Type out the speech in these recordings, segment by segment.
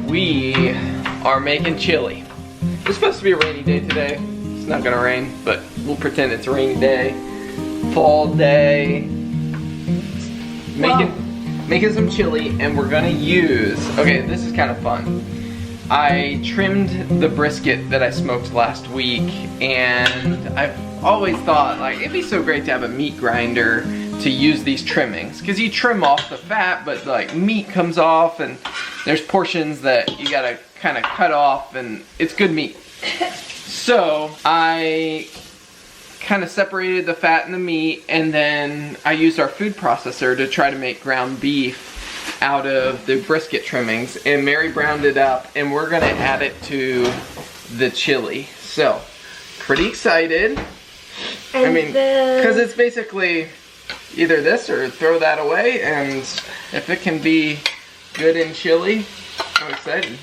We are making chili. It's supposed to be a rainy day today. It's not gonna rain, but we'll pretend it's a rainy day. Fall day. Making some chili, and we're gonna use, okay, this is kind of fun. I trimmed the brisket that I smoked last week, and I've always thought, like, it'd be so great to have a meat grinder to use these trimmings, because you trim off the fat, but like meat comes off, and there's portions that you gotta kind of cut off, and it's good meat. So I kind of separated the fat and the meat, and then I used our food processor to try to make ground beef out of the brisket trimmings, and Mary browned it up, and we're gonna add it to the chili. So pretty excited. And I mean, because it's basically either this or throw that away, and if it can be good in chili, I'm excited.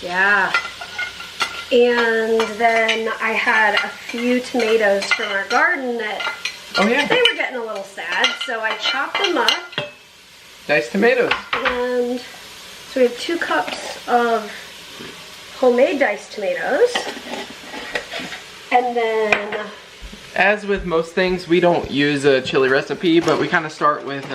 Yeah. And then I had a few tomatoes from our garden that they were getting a little sad, so I chopped them up. Diced tomatoes. And so we have 2 cups of homemade diced tomatoes. And then, as with most things, we don't use a chili recipe, but we kind of start with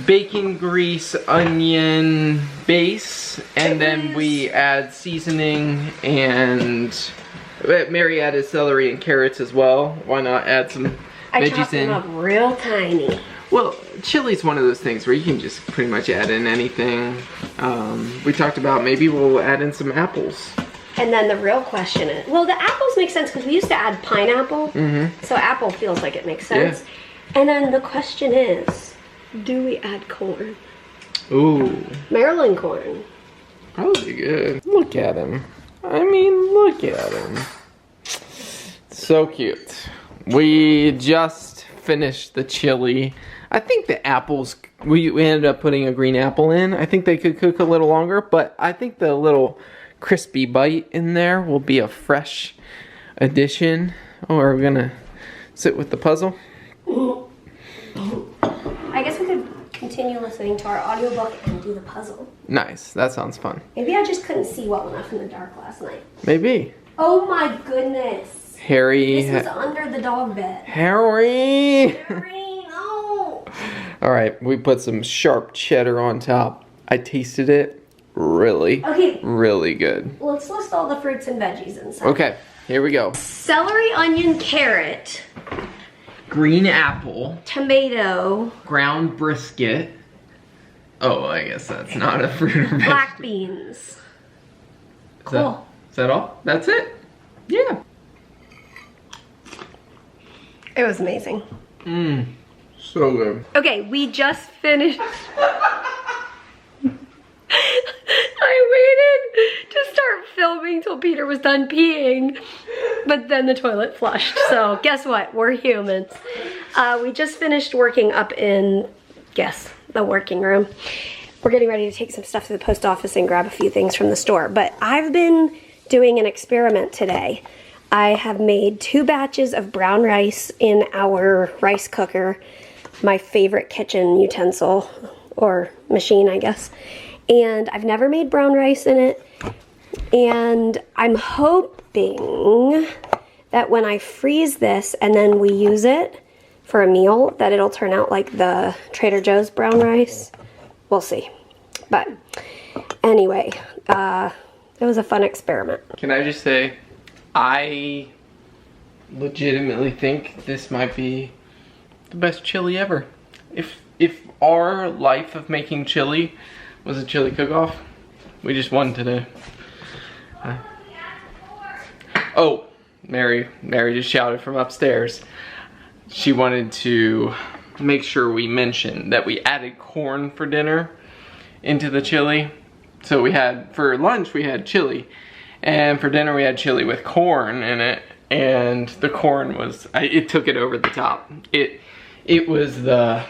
bacon grease, onion base, and then we add seasoning, and Mary added celery and carrots as well. Why not add some veggies in? I chopped them up real tiny. Well, chili's one of those things where you can just pretty much add in anything. We talked about maybe we'll add in some apples. And then the real question is, well, the apples make sense because we used to add pineapple, so apple feels like it makes sense. Yeah. And then the question is, do we add corn? Ooh. Maryland corn. That would be good. Look at him. I mean, look at him. So cute. We just finished the chili. I think the apples, we ended up putting a green apple in. I think they could cook a little longer, but I think the little crispy bite in there will be a fresh addition. Oh, are we gonna sit with the puzzle? I guess we could continue listening to our audiobook and do the puzzle. Nice, that sounds fun. Maybe I just couldn't see well enough in the dark last night. Maybe. Oh my goodness. Harry. This was under the dog bed. Harry! Harry, no! Alright, we put some sharp cheddar on top. I tasted it. Really good. Let's list all the fruits and veggies inside. Okay, here we go. Celery, onion, carrot. Green apple. Tomato. Ground brisket. Oh, I guess that's not a fruit or vegetable. Black beans. Cool. Is that all? That's it? Yeah. It was amazing. Mmm. So good. Okay, we just finished. I waited to start filming till Peter was done peeing, but then the toilet flushed. So guess what? We're humans. We just finished working up in, guess, the working room. We're getting ready to take some stuff to the post office and grab a few things from the store. But I've been doing an experiment today. I have made 2 batches of brown rice in our rice cooker, my favorite kitchen utensil, or machine, I guess. And I've never made brown rice in it. And I'm hoping that when I freeze this and then we use it for a meal, that it'll turn out like the Trader Joe's brown rice. We'll see. But anyway, it was a fun experiment. Can I just say, I legitimately think this might be the best chili ever. If our life of making chili was a chili cook-off, we just won today. Oh, Mary just shouted from upstairs. She wanted to make sure we mentioned that we added corn for dinner into the chili. So we had, for lunch we had chili, and for dinner we had chili with corn in it, and the corn was, it took it over the top. It was the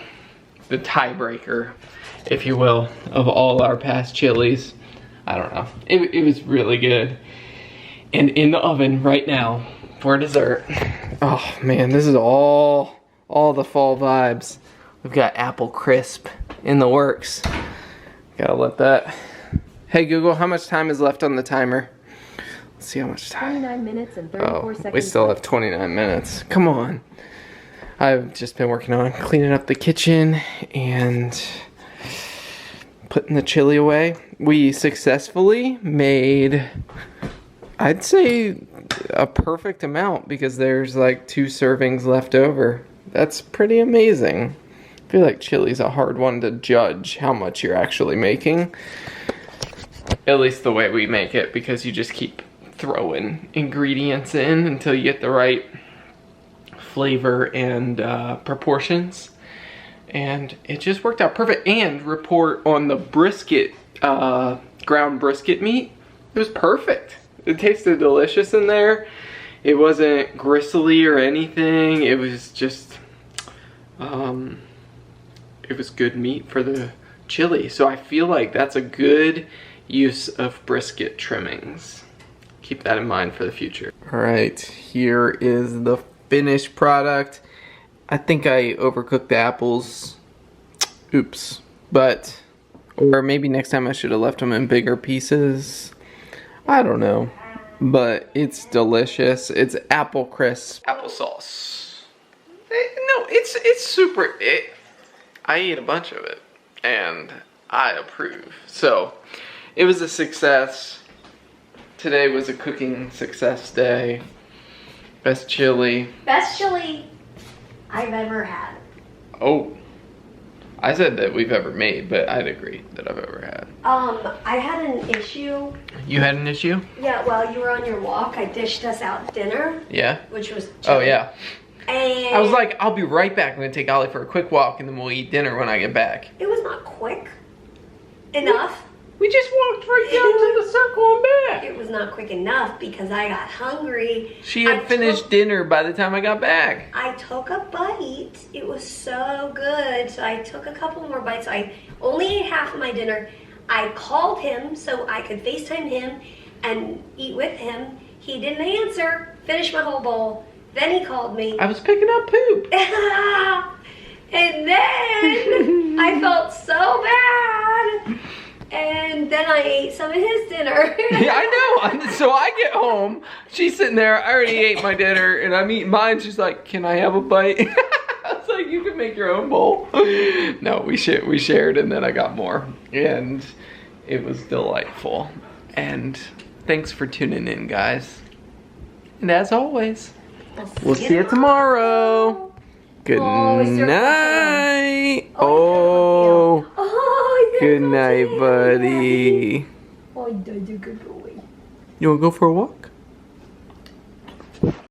tiebreaker, if you will, of all our past chilies. I don't know. It was really good. And in the oven right now for dessert. Oh man, this is all the fall vibes. We've got apple crisp in the works. Gotta let that. Hey Google, how much time is left on the timer? Let's see how much time. 29 minutes and 34 seconds. We still have 29 minutes. Come on. I've just been working on cleaning up the kitchen and putting the chili away. We successfully made, I'd say, a perfect amount because there's like 2 servings left over. That's pretty amazing. I feel like chili's a hard one to judge how much you're actually making. At least the way we make it, because you just keep throwing ingredients in until you get the right flavor and proportions. And it just worked out perfect. And report on the brisket, ground brisket meat. It was perfect. It tasted delicious in there. It wasn't gristly or anything. It was just, it was good meat for the chili. So I feel like that's a good use of brisket trimmings. Keep that in mind for the future. All right, here is the finished product. I think I overcooked the apples. Oops. But, or maybe next time I should have left them in bigger pieces. I don't know. But it's delicious. It's apple crisp. Applesauce. No, it's super, I ate a bunch of it. And I approve. So, it was a success. Today was a cooking success day. Best chili. Best chili I've ever had. Oh. I said that we've ever made, but I'd agree that I've ever had. I had an issue. You had an issue? Yeah, while you were on your walk, I dished us out dinner. Yeah? Which was chili. Oh, yeah. And I was like, I'll be right back. I'm gonna take Ollie for a quick walk and then we'll eat dinner when I get back. It was not quick enough. We just walked right down to the circle and back. It was not quick enough because I got hungry. She had finished dinner by the time I got back. I took a bite. It was so good. So I took a couple more bites. I only ate half of my dinner. I called him so I could FaceTime him and eat with him. He didn't answer. Finished my whole bowl. Then he called me. I was picking up poop. And then I felt so bad. And then I ate some of his dinner. Yeah, I know. So I get home. She's sitting there. I already ate my dinner, and I'm eating mine. She's like, "Can I have a bite?" I was like, "You can make your own bowl." No, we shared, and then I got more, and it was delightful. And thanks for tuning in, guys. And as always, we'll see you tomorrow. Good night. Oh. Good night, buddy. Oh, good boy. You wanna go for a walk?